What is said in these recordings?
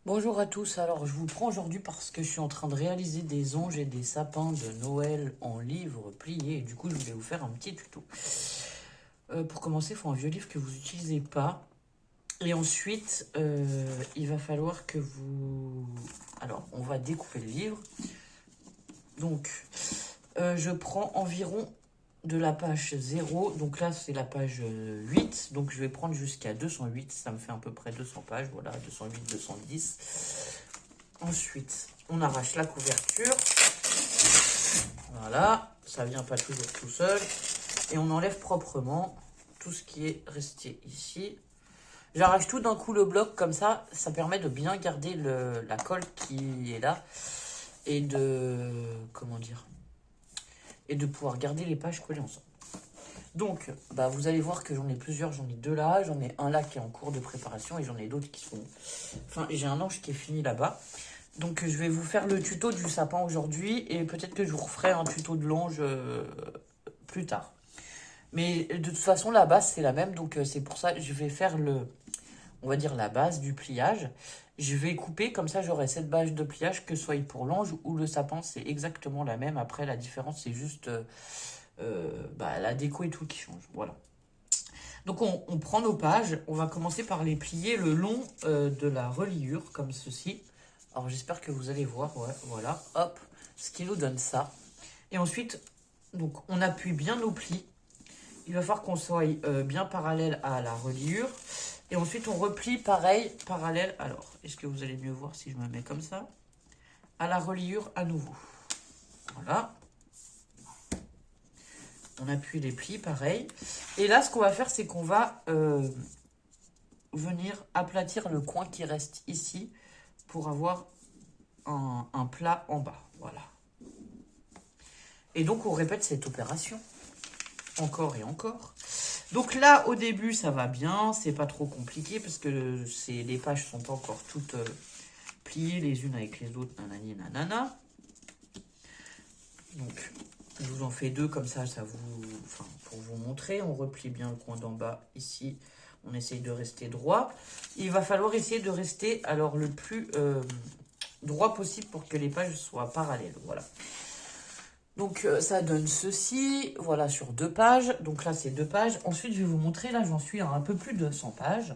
Bonjour à tous, alors je vous prends aujourd'hui parce que je suis en train de réaliser des anges et des sapins de Noël en livre plié et du coup je voulais vous faire un petit tuto. Pour commencer, il faut un vieux livre que vous n'utilisez pas et ensuite il va falloir que vous... Alors on va découper le livre, donc je prends environ de la page 0, donc là c'est la page 8, donc je vais prendre jusqu'à 208, ça me fait à peu près 200 pages, voilà, 208, 210. Ensuite, on arrache la couverture, voilà, ça vient pas toujours tout seul, et on enlève proprement tout ce qui est resté ici. J'arrache tout d'un coup le bloc, comme ça permet de bien garder la colle qui est là, et de, comment dire, et de pouvoir garder les pages collées ensemble. Donc, vous allez voir que j'en ai plusieurs. J'en ai deux là, j'en ai un là qui est en cours de préparation et j'en ai d'autres qui sont... Enfin, j'ai un ange qui est fini là-bas. Donc, je vais vous faire le tuto du sapin aujourd'hui et peut-être que je vous referai un tuto de l'ange plus tard. Mais de toute façon, la base, c'est la même. Donc, c'est pour ça que je vais faire on va dire la base du pliage. Je vais couper, comme ça j'aurai cette base de pliage, que ce soit pour l'ange ou le sapin, c'est exactement la même. Après, la différence, c'est juste la déco et tout qui change. Voilà. Donc, on prend nos pages. On va commencer par les plier le long de la reliure, comme ceci. Alors, j'espère que vous allez voir. Ouais, voilà. Hop. Ce qui nous donne ça. Et ensuite, donc, on appuie bien nos plis. Il va falloir qu'on soit bien parallèle à la reliure. Et ensuite, on replie pareil, parallèle. Alors, est-ce que vous allez mieux voir si je me mets comme ça? À la reliure à nouveau. Voilà. On appuie les plis, pareil. Et là, ce qu'on va faire, c'est qu'on va venir aplatir le coin qui reste ici pour avoir un plat en bas. Voilà. Et donc, on répète cette opération encore et encore. Donc là, au début, ça va bien, c'est pas trop compliqué parce que les pages sont encore toutes pliées les unes avec les autres, nanani nanana. Donc, je vous en fais deux comme ça pour vous montrer. On replie bien le coin d'en bas ici. On essaye de rester droit. Il va falloir essayer de rester alors le plus droit possible pour que les pages soient parallèles. Voilà. Donc, ça donne ceci, voilà, sur 2 pages. Donc là, c'est 2 pages. Ensuite, je vais vous montrer, là, j'en suis à un peu plus de 100 pages.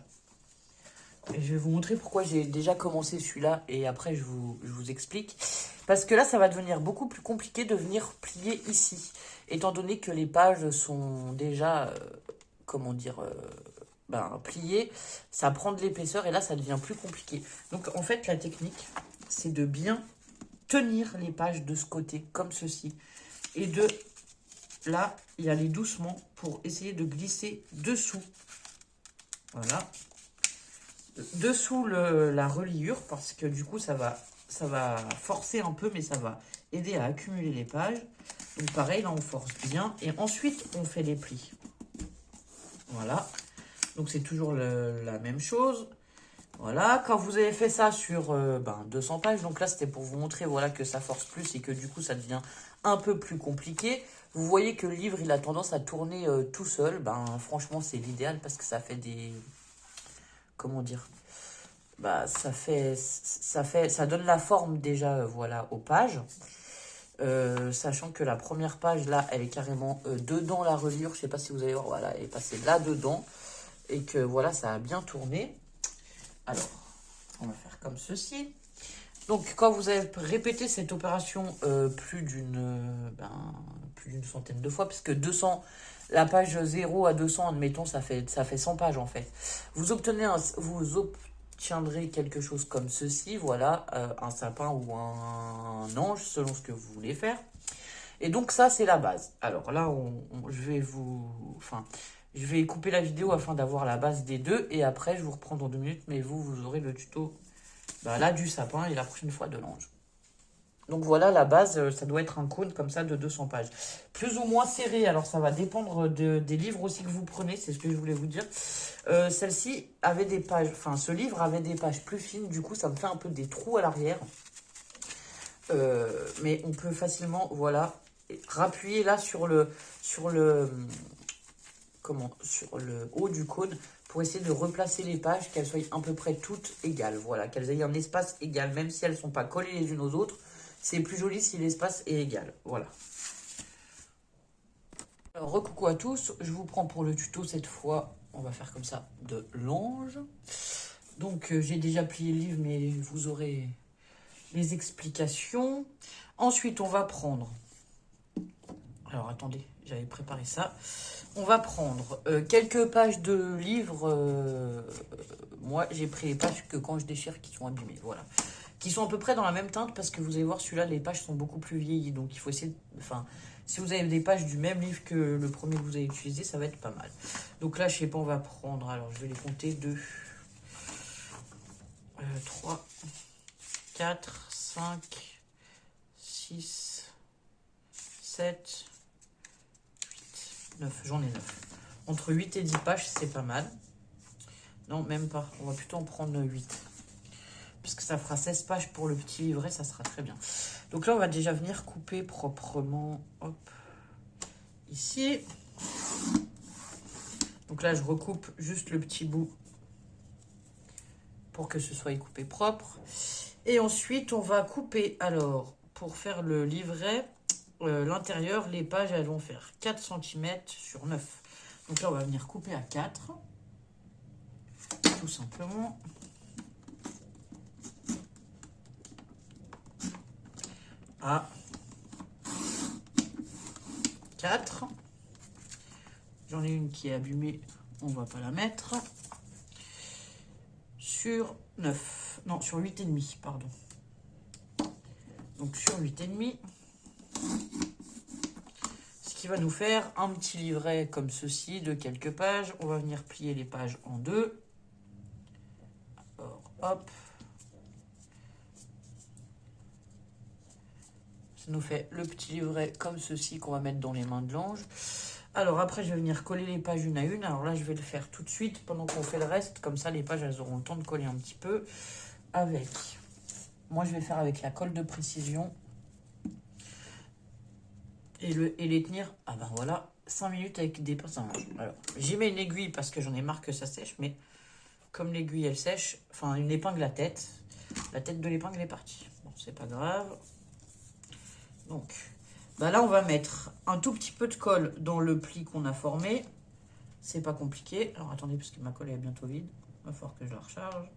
Et je vais vous montrer pourquoi j'ai déjà commencé celui-là. Et après, je vous explique. Parce que là, ça va devenir beaucoup plus compliqué de venir plier ici. Étant donné que les pages sont déjà, pliées. Ça prend de l'épaisseur et là, ça devient plus compliqué. Donc, en fait, la technique, c'est de bien tenir les pages de ce côté, comme ceci. Et de là, y aller doucement pour essayer de glisser dessous. Voilà. Dessous la reliure, parce que du coup, ça va forcer un peu, mais ça va aider à accumuler les pages. Donc pareil, là, on force bien. Et ensuite, on fait les plis. Voilà. Donc c'est toujours la même chose. Voilà, quand vous avez fait ça sur 200 pages, donc là c'était pour vous montrer voilà, que ça force plus et que du coup ça devient un peu plus compliqué. Vous voyez que le livre il a tendance à tourner tout seul. Franchement c'est l'idéal parce que ça fait des... Comment dire? Ça donne la forme déjà voilà, aux pages. Sachant que la première page là elle est carrément dedans la reliure. Je sais pas si vous allez voir, voilà, elle est passée là dedans. Et que voilà ça a bien tourné. Alors, on va faire comme ceci. Donc, quand vous avez répété cette opération plus d'une centaine de fois, puisque 200, la page 0 à 200, admettons, ça fait 100 pages en fait. Vous obtiendrez quelque chose comme ceci, voilà, un sapin ou un ange, selon ce que vous voulez faire. Et donc, ça, c'est la base. Alors là, je vais couper la vidéo afin d'avoir la base des deux. Et après, je vous reprends dans 2 minutes. Mais vous aurez le tuto là du sapin et la prochaine fois de l'ange. Donc voilà, la base, ça doit être un cône comme ça de 200 pages. Plus ou moins serré. Alors ça va dépendre des livres aussi que vous prenez. C'est ce que je voulais vous dire. Celle-ci avait des pages... Enfin, ce livre avait des pages plus fines. Du coup, ça me fait un peu des trous à l'arrière. Mais on peut facilement, voilà, rappuyer là sur le haut du cône pour essayer de replacer les pages, qu'elles soient à peu près toutes égales. Voilà, qu'elles aient un espace égal, même si elles ne sont pas collées les unes aux autres. C'est plus joli si l'espace est égal. Voilà. Alors, recoucou à tous, je vous prends pour le tuto cette fois. On va faire comme ça de l'ange. Donc, j'ai déjà plié le livre, mais vous aurez les explications. Ensuite, on va prendre... Alors, attendez, j'avais préparé ça. On va prendre quelques pages de livre. Moi, j'ai pris les pages que quand je déchire qui sont abîmées. Voilà. Qui sont à peu près dans la même teinte parce que vous allez voir, celui-là, les pages sont beaucoup plus vieillies. Donc, il faut essayer... Enfin, si vous avez des pages du même livre que le premier que vous avez utilisé, ça va être pas mal. Donc là, je sais pas, on va prendre... Alors, je vais les compter. 2, 3, 4, 5, 6, 7... 9, j'en ai 9. Entre 8 et 10 pages, c'est pas mal. Non, même pas. On va plutôt en prendre 8. Parce que ça fera 16 pages pour le petit livret, ça sera très bien. Donc là, on va déjà venir couper proprement. Hop. Ici. Donc là, je recoupe juste le petit bout pour que ce soit coupé propre. Et ensuite, on va couper, alors, pour faire le livret... l'intérieur, les pages, elles vont faire 4 cm sur 9. Donc là, on va venir couper à 4. Tout simplement. À 4. J'en ai une qui est abîmée, on ne va pas la mettre. Sur 9. Non, sur 8,5, pardon. Donc sur 8,5. Qui va nous faire un petit livret comme ceci de quelques pages. On va venir plier les pages en deux. Alors, hop. Ça nous fait le petit livret comme ceci qu'on va mettre dans les mains de l'ange. Alors après, je vais venir coller les pages une à une. Alors là, je vais le faire tout de suite pendant qu'on fait le reste. Comme ça, les pages, elles auront le temps de coller un petit peu avec. Moi, je vais faire avec la colle de précision. Et les tenir, ah ben voilà, 5 minutes avec des pinces à linge. Alors, j'y mets une aiguille parce que j'en ai marre que ça sèche, mais comme l'aiguille elle sèche, enfin une épingle à tête, la tête de l'épingle est partie. Bon, c'est pas grave. Donc, bah là on va mettre un tout petit peu de colle dans le pli qu'on a formé. C'est pas compliqué. Alors attendez, parce que ma colle est bientôt vide. Il va falloir que je la recharge.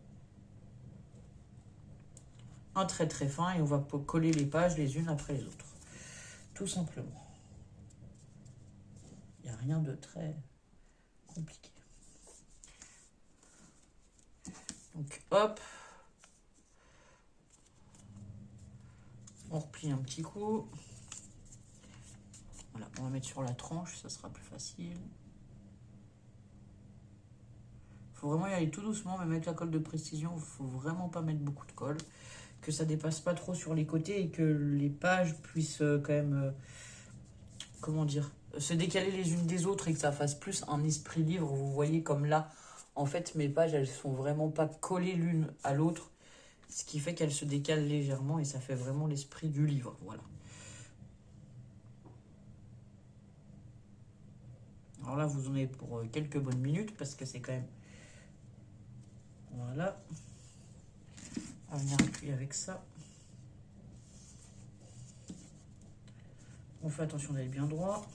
Un trait très fin et on va coller les pages les unes après les autres. Tout simplement. Il n'y a rien de très compliqué. Donc hop. On replie un petit coup. Voilà, on va mettre sur la tranche, ça sera plus facile. Il faut vraiment y aller tout doucement, même avec la colle de précision, il ne faut vraiment pas mettre beaucoup de colle. Que ça dépasse pas trop sur les côtés et que les pages puissent quand même, comment dire, se décaler les unes des autres et que ça fasse plus un esprit livre. Vous voyez comme là, en fait, mes pages, elles sont vraiment pas collées l'une à l'autre. Ce qui fait qu'elles se décalent légèrement et ça fait vraiment l'esprit du livre. Voilà. Alors là, vous en avez pour quelques bonnes minutes parce que c'est quand même... Voilà. On va venir appuyer avec ça. On fait attention d'aller bien droit.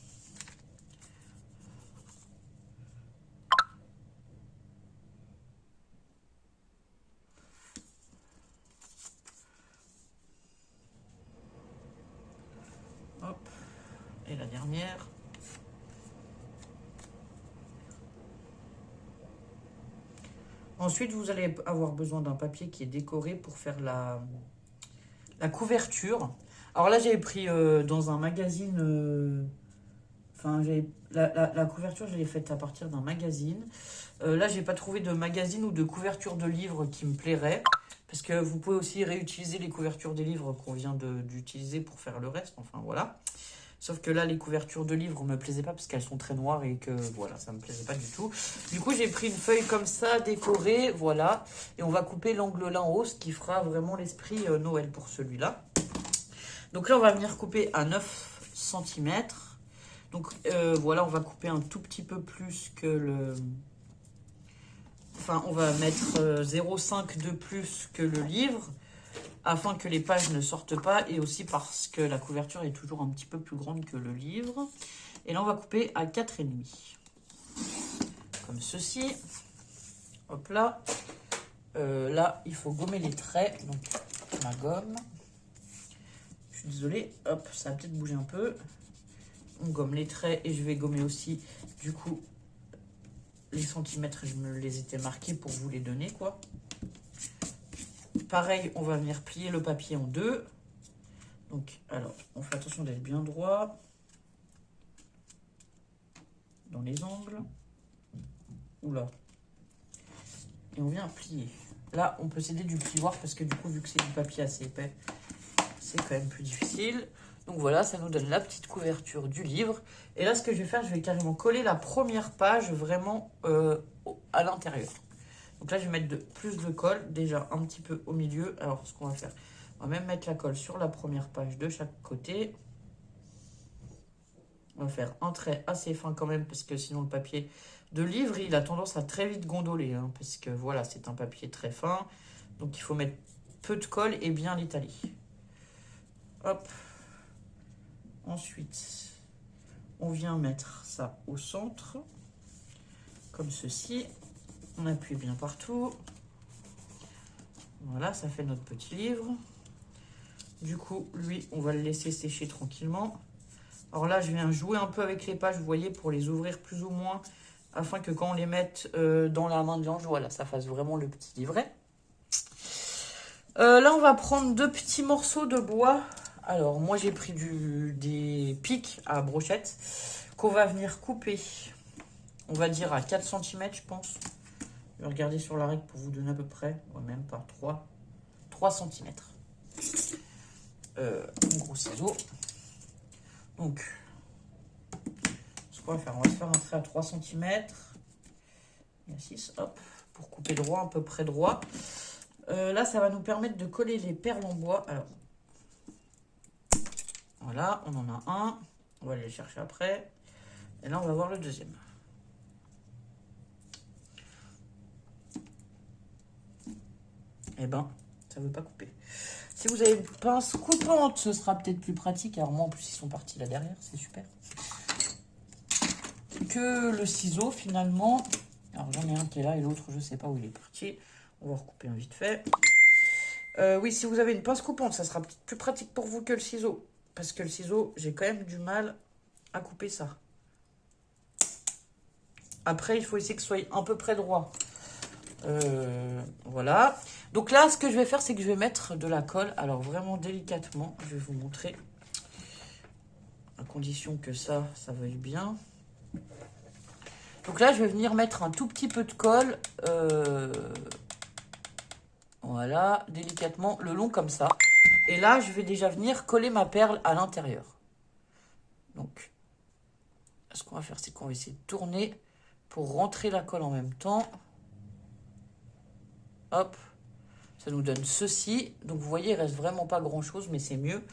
Hop. Et la dernière. Ensuite, vous allez avoir besoin d'un papier qui est décoré pour faire la couverture. Alors là, j'avais pris dans un magazine... Enfin, la couverture, je l'ai faite à partir d'un magazine. Là, j'ai pas trouvé de magazine ou de couverture de livre qui me plairait. Parce que vous pouvez aussi réutiliser les couvertures des livres qu'on vient d'utiliser pour faire le reste. Enfin, voilà. Sauf que là, les couvertures de livres ne me plaisaient pas parce qu'elles sont très noires et que, voilà, ça ne me plaisait pas du tout. Du coup, j'ai pris une feuille comme ça, décorée, voilà. Et on va couper l'angle là en haut, ce qui fera vraiment l'esprit Noël pour celui-là. Donc là, on va venir couper à 9 cm. Donc voilà, on va couper un tout petit peu plus que enfin, on va mettre 0,5 de plus que le livre, afin que les pages ne sortent pas, et aussi parce que la couverture est toujours un petit peu plus grande que le livre. Et là, on va couper à 4,5. Comme ceci. Hop là. Là, il faut gommer les traits. Donc, ma gomme. Je suis désolée. Hop, ça va peut-être bouger un peu. On gomme les traits et je vais gommer aussi, du coup, les centimètres. Je me les étais marqués pour vous les donner, quoi. Pareil, on va venir plier le papier en deux. Donc, alors, on fait attention d'être bien droit dans les angles. Oula. Et on vient plier. Là, on peut s'aider du plioir parce que du coup, vu que c'est du papier assez épais, c'est quand même plus difficile. Donc voilà, ça nous donne la petite couverture du livre. Et là, ce que je vais faire, je vais carrément coller la première page vraiment à l'intérieur. Donc là, je vais mettre plus de colle, déjà un petit peu au milieu. Alors, ce qu'on va faire, on va même mettre la colle sur la première page de chaque côté. On va faire un trait assez fin quand même, parce que sinon le papier de livre, il a tendance à très vite gondoler. Hein, parce que voilà, c'est un papier très fin. Donc il faut mettre peu de colle et bien l'étaler. Hop. Ensuite, on vient mettre ça au centre. Comme ceci. On appuie bien partout. Voilà, ça fait notre petit livre. Du coup, lui, on va le laisser sécher tranquillement. Alors là, je viens jouer un peu avec les pages, vous voyez, pour les ouvrir plus ou moins, afin que quand on les mette dans la main de l'ange, voilà, ça fasse vraiment le petit livret. Là, on va prendre deux petits morceaux de bois. Alors, moi, j'ai pris des pics à brochette qu'on va venir couper, on va dire à 4 cm, je pense. Je vais regarder sur la règle pour vous donner à peu près, ouais, même pas 3 cm. Un gros ciseau. Donc, ce qu'on va faire, on va se faire un trait à 3 cm. Et à 6, hop, pour couper droit, à peu près droit. Là, ça va nous permettre de coller les perles en bois. Alors, voilà, on en a un. On va aller le chercher après. Et là, on va voir le deuxième. Eh ben, ça ne veut pas couper. Si vous avez une pince coupante, ce sera peut-être plus pratique. Alors moi, en plus, ils sont partis là derrière. C'est super. Que le ciseau, finalement. Alors, j'en ai un qui est là et l'autre, je ne sais pas où il est parti. On va recouper un vite fait. Oui, si vous avez une pince coupante, ça sera peut-être plus pratique pour vous que le ciseau. Parce que le ciseau, j'ai quand même du mal à couper ça. Après, il faut essayer que ce soit à peu près droit. Voilà. Donc là, ce que je vais faire, c'est que je vais mettre de la colle. Alors, vraiment délicatement, je vais vous montrer. À condition que ça veuille bien. Donc là, je vais venir mettre un tout petit peu de colle. Voilà, délicatement, le long comme ça. Et là, je vais déjà venir coller ma perle à l'intérieur. Donc, ce qu'on va faire, c'est qu'on va essayer de tourner pour rentrer la colle en même temps. Hop, ça nous donne ceci. Donc, vous voyez, il reste vraiment pas grand-chose, mais c'est mieux.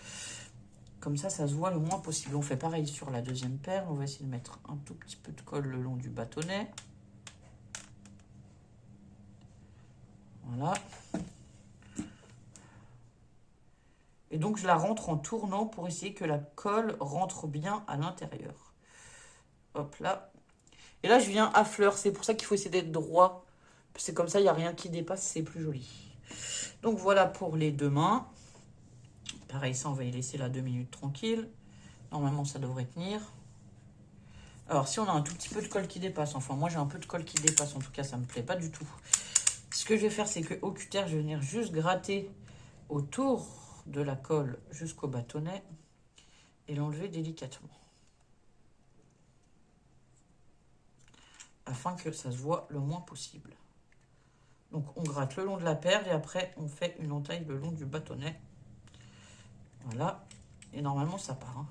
Comme ça se voit le moins possible. On fait pareil sur la deuxième perle. On va essayer de mettre un tout petit peu de colle le long du bâtonnet. Voilà. Et donc, je la rentre en tournant pour essayer que la colle rentre bien à l'intérieur. Hop là. Et là, je viens à fleur. C'est pour ça qu'il faut essayer d'être droit. C'est comme ça, il n'y a rien qui dépasse. C'est plus joli. Donc, voilà pour les deux mains. Pareil, ça, on va y laisser là 2 minutes tranquille. Normalement, ça devrait tenir. Alors, si on a un tout petit peu de colle qui dépasse, enfin, moi, j'ai un peu de colle qui dépasse. En tout cas, ça ne me plaît pas du tout. Ce que je vais faire, c'est qu'au cutter, je vais venir juste gratter autour de la colle jusqu'au bâtonnet et l'enlever délicatement. Afin que ça se voit le moins possible. Donc, on gratte le long de la perle et après, on fait une entaille le long du bâtonnet. Voilà. Et normalement, ça part. Hein.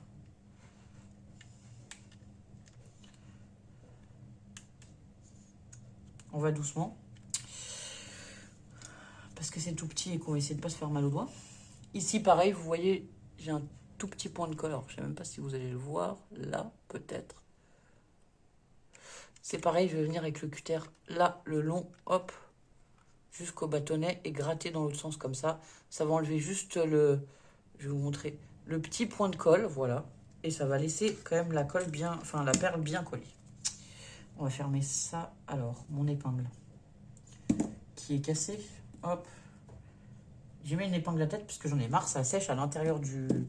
On va doucement. Parce que c'est tout petit et qu'on va essayer de ne pas se faire mal aux doigts. Ici, pareil, vous voyez, j'ai un tout petit point de colle. Alors, je ne sais même pas si vous allez le voir. Là, peut-être. C'est pareil, je vais venir avec le cutter là, le long, hop, jusqu'au bâtonnet et gratter dans l'autre sens comme ça. Ça va enlever juste le, je vais vous montrer, le petit point de colle, voilà. Et ça va laisser quand même la colle bien, enfin la perle bien collée. On va fermer ça. Alors, mon épingle qui est cassée, hop. J'ai mis une épingle à tête parce que j'en ai marre, ça sèche à l'intérieur du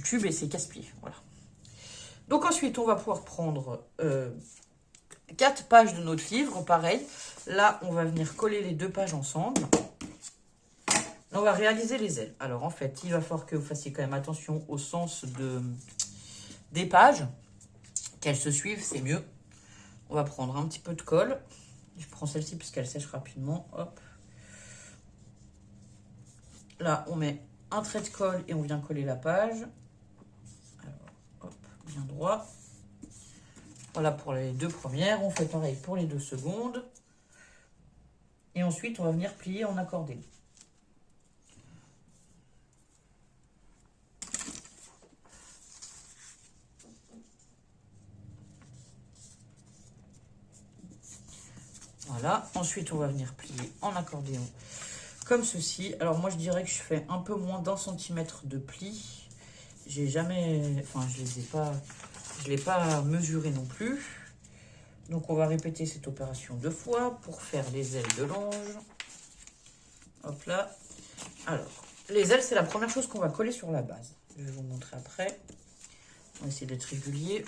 tube et c'est casse-pied, voilà. Donc ensuite, on va pouvoir prendre 4 pages de notre livre, pareil. Là, on va venir coller les 2 pages ensemble. Là, on va réaliser les ailes. Alors, en fait, il va falloir que vous fassiez quand même attention au sens des pages. Qu'elles se suivent, c'est mieux. On va prendre un petit peu de colle. Je prends celle-ci puisqu'elle sèche rapidement. Hop. Là, on met un trait de colle et on vient coller la page. Alors, hop, bien droit. Voilà pour les 2 premières. On fait pareil pour les 2 secondes. Et ensuite, on va venir plier en accordéon. Voilà. Ensuite, on va venir plier en accordéon comme ceci. Alors, moi, je dirais que je fais un peu moins d'1 centimètre de pli. J'ai jamais... Enfin, je l'ai pas mesuré non plus. Donc, on va répéter cette opération 2 fois pour faire les ailes de l'ange. Hop là. Alors, les ailes, c'est la première chose qu'on va coller sur la base. Je vais vous montrer après. On va essayer d'être régulier.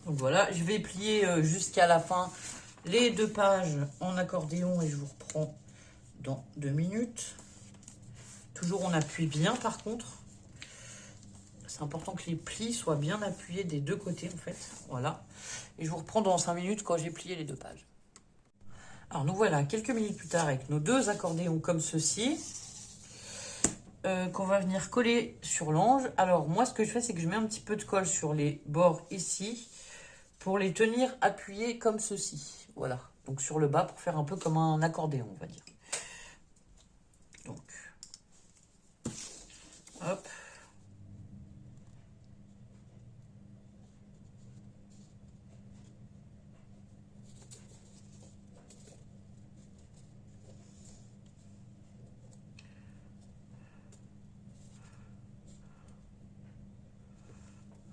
Donc voilà, je vais plier jusqu'à la fin les 2 pages en accordéon et je vous reprends dans 2 minutes. Toujours on appuie bien par contre. C'est important que les plis soient bien appuyés des 2 côtés en fait. Voilà. Et je vous reprends dans 5 minutes quand j'ai plié les 2 pages. Alors nous voilà quelques minutes plus tard avec nos 2 accordéons comme ceci. Qu'on va venir coller sur l'ange. Alors moi ce que je fais c'est que je mets un petit peu de colle sur les bords ici. Pour les tenir appuyés comme ceci. Voilà. Donc sur le bas pour faire un peu comme un accordéon, on va dire. Donc, hop.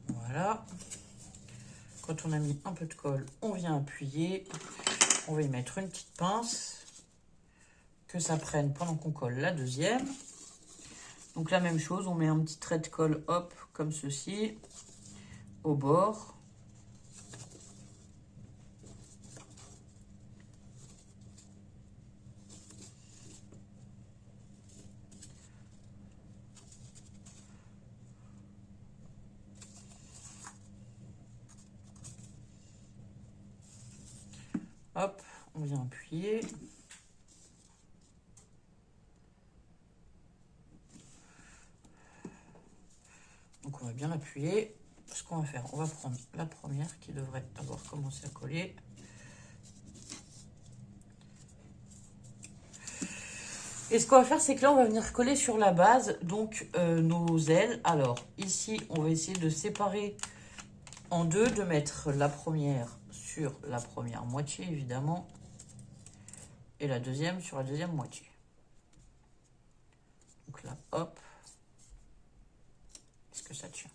Voilà. Quand on a mis un peu de colle, on vient appuyer. On va y mettre une petite pince. Que ça prenne pendant qu'on colle la deuxième. Donc la même chose, on met un petit trait de colle, hop, comme ceci, au bord. Hop, on vient appuyer. Donc on va bien appuyer. Ce qu'on va faire, on va prendre la première qui devrait avoir commencé à coller. Et ce qu'on va faire, c'est que là, on va venir coller sur la base, donc nos ailes. Alors, ici, on va essayer de séparer en 2, de mettre la première sur la première moitié, évidemment, et la deuxième sur la deuxième moitié. Donc là, hop. Est-ce que ça tient?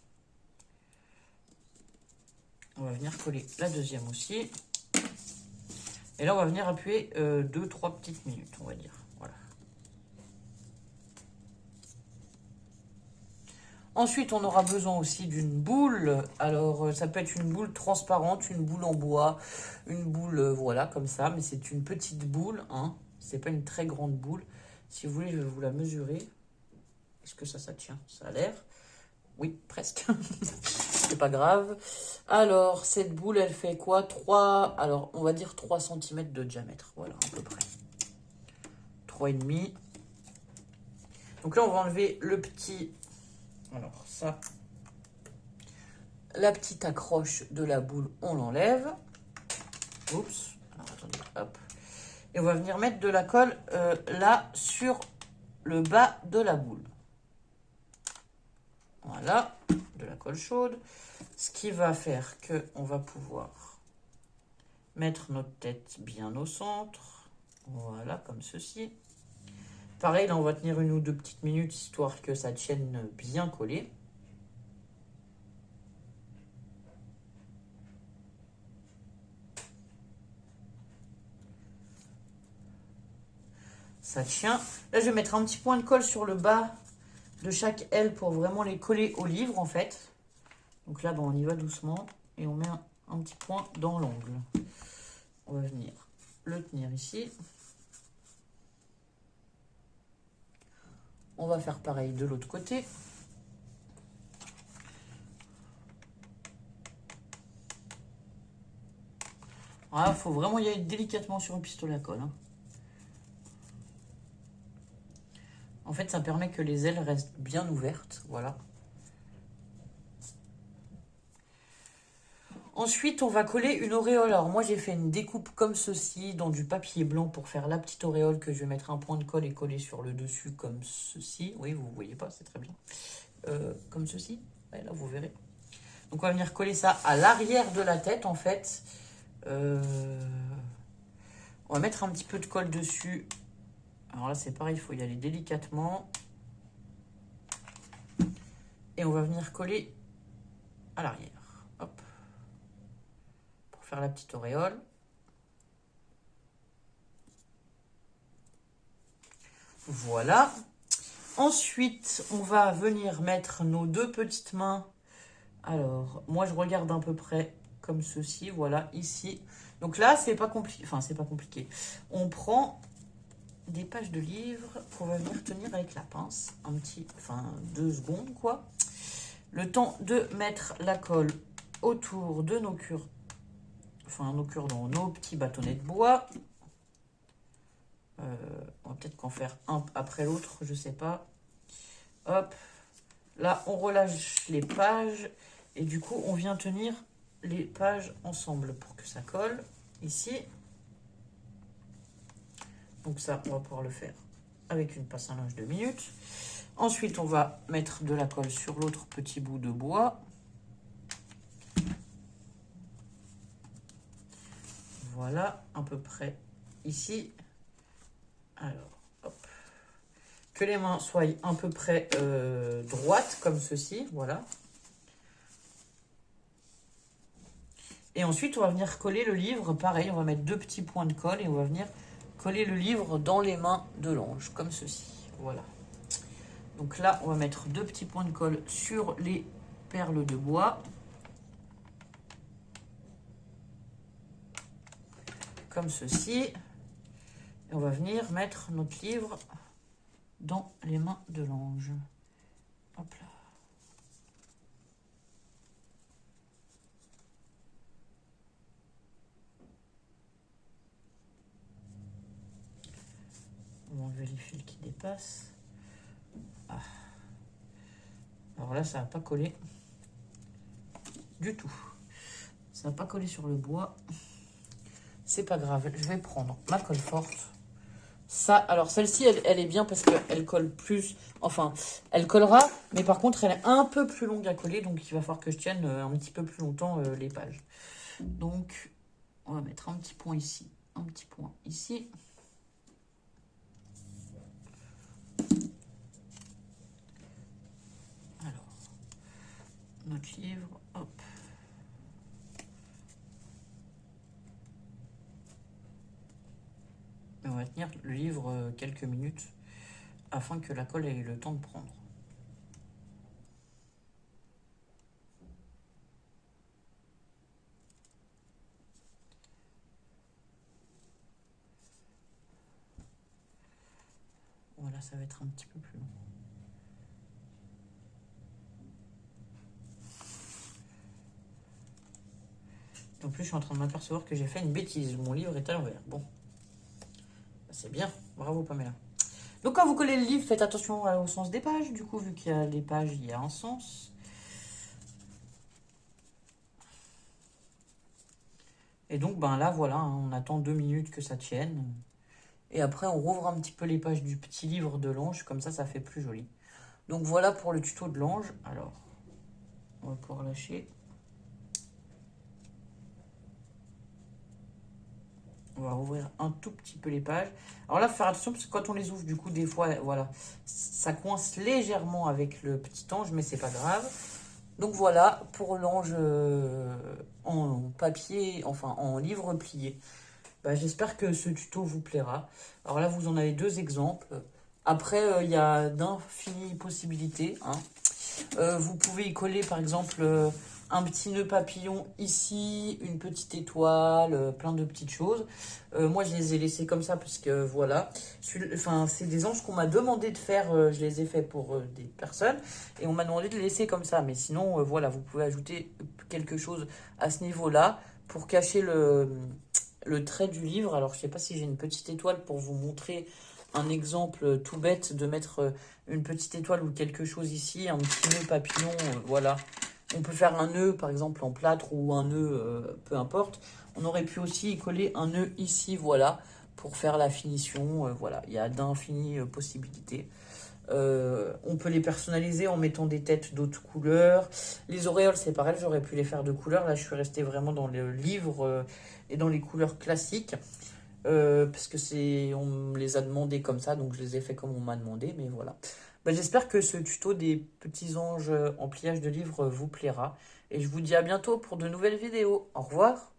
On va venir coller la deuxième aussi. Et là, on va venir appuyer 2-3 petites minutes, on va dire. Voilà. Ensuite, on aura besoin aussi d'une boule. Alors, ça peut être une boule transparente, une boule en bois, une boule, voilà, comme ça. Mais c'est une petite boule, hein. C'est pas une très grande boule. Si vous voulez, je vais vous la mesurer. Est-ce que ça tient? Ça a l'air. Oui, presque. C'est pas grave. Alors, cette boule, elle fait quoi? 3, alors, on va dire 3 cm de diamètre. Voilà, à peu près. 3,5. Donc là, on va enlever le petit... Alors, ça... La petite accroche de la boule, on l'enlève. Oups. Alors, attendez, hop. Et on va venir mettre de la colle là, sur le bas de la boule. Voilà, de la colle chaude. Ce qui va faire qu'on va pouvoir mettre notre tête bien au centre. Voilà, comme ceci. Pareil, là, on va tenir 1 ou 2 petites minutes, histoire que ça tienne bien collé. Ça tient. Là, je vais mettre un petit point de colle sur le bas de chaque aile pour vraiment les coller au livre, en fait. Donc là, on y va doucement et on met un petit point dans l'angle. On va venir le tenir ici. On va faire pareil de l'autre côté. Voilà, il faut vraiment y aller délicatement sur le pistolet à colle. Hein. En fait, ça permet que les ailes restent bien ouvertes. Voilà. Ensuite, on va coller une auréole. Alors moi, j'ai fait une découpe comme ceci dans du papier blanc pour faire la petite auréole que je vais mettre un point de colle et coller sur le dessus comme ceci. Oui, vous ne voyez pas, c'est très bien. Comme ceci. Ouais, là, vous verrez. Donc, on va venir coller ça à l'arrière de la tête, en fait. On va mettre un petit peu de colle dessus. Alors là, c'est pareil, il faut y aller délicatement. Et on va venir coller à l'arrière. Hop. Pour faire la petite auréole. Voilà. Ensuite, on va venir mettre nos 2 petites mains. Alors, moi, je regarde à peu près comme ceci. Voilà, ici. Donc là, c'est pas compliqué. Enfin, c'est pas compliqué. On prend des pages de livres qu'on va venir tenir avec la pince. 2 secondes, quoi. Le temps de mettre la colle autour de nos cure-dents. Enfin, nos cure-dents, nos petits bâtonnets de bois. On va peut-être qu'en faire un après l'autre, je sais pas. Hop. Là, on relâche les pages. Et du coup, on vient tenir les pages ensemble pour que ça colle. Ici. Donc ça, on va pouvoir le faire avec une passe à linge de minutes. Ensuite, on va mettre de la colle sur l'autre petit bout de bois. Voilà, à peu près ici. Alors, hop. Que les mains soient à peu près droites, comme ceci. Voilà. Et ensuite, on va venir coller le livre. Pareil, on va mettre 2 petits points de colle et on va venir coller le livre dans les mains de l'ange, comme ceci. Voilà. Donc là, on va mettre 2 petits points de colle sur les perles de bois. Comme ceci. Et on va venir mettre notre livre dans les mains de l'ange. Hop là. On va enlever les fils qui dépassent. Ah. Alors là, ça n'a pas collé du tout. Ça n'a pas collé sur le bois. C'est pas grave, je vais prendre ma colle forte. Ça, alors celle-ci, elle est bien parce qu'elle colle plus. Enfin, elle collera, mais par contre, elle est un peu plus longue à coller. Donc, il va falloir que je tienne un petit peu plus longtemps les pages. Donc, on va mettre un petit point ici, un petit point ici. Alors, notre livre, hop. Et on va tenir le livre quelques minutes afin que la colle ait eu le temps de prendre. Voilà, ça va être un petit peu plus long. En plus, je suis en train de m'apercevoir que j'ai fait une bêtise. Mon livre est à l'envers. Bon. C'est bien. Bravo, Pamela. Donc, quand vous collez le livre, faites attention au sens des pages. Du coup, vu qu'il y a des pages, il y a un sens. Et donc, ben là, voilà. Hein, on attend 2 minutes que ça tienne. Et après, on rouvre un petit peu les pages du petit livre de l'ange. Comme ça fait plus joli. Donc voilà pour le tuto de l'ange. Alors, on va pouvoir lâcher. On va ouvrir un tout petit peu les pages. Alors là, faut faire attention parce que quand on les ouvre, du coup, des fois, voilà, ça coince légèrement avec le petit ange, mais c'est pas grave. Donc voilà pour l'ange en papier, enfin en livre plié. Bah, j'espère que ce tuto vous plaira. Alors là, vous en avez deux exemples. Après, il y a d'infinies possibilités, hein. Vous pouvez y coller par exemple un petit nœud papillon ici, une petite étoile, plein de petites choses. Moi je les ai laissés comme ça parce que voilà. Enfin, c'est des anges qu'on m'a demandé de faire, je les ai fait pour des personnes et on m'a demandé de les laisser comme ça. Mais sinon, voilà, vous pouvez ajouter quelque chose à ce niveau-là pour cacher le trait du livre. Alors je sais pas si j'ai une petite étoile pour vous montrer un exemple tout bête de mettre une petite étoile ou quelque chose ici, un petit nœud papillon, voilà. On peut faire un nœud par exemple en plâtre ou un nœud, peu importe. On aurait pu aussi y coller un nœud ici, voilà, pour faire la finition, voilà. Il y a d'infinies possibilités. On peut les personnaliser en mettant des têtes d'autres couleurs. Les auréoles, c'est pareil, j'aurais pu les faire de couleurs. Là, je suis resté vraiment dans le livre et dans les couleurs classiques. Parce que on me les a demandé comme ça, donc je les ai fait comme on m'a demandé, mais voilà. Bah, j'espère que ce tuto des petits anges en pliage de livres vous plaira. Et je vous dis à bientôt pour de nouvelles vidéos. Au revoir!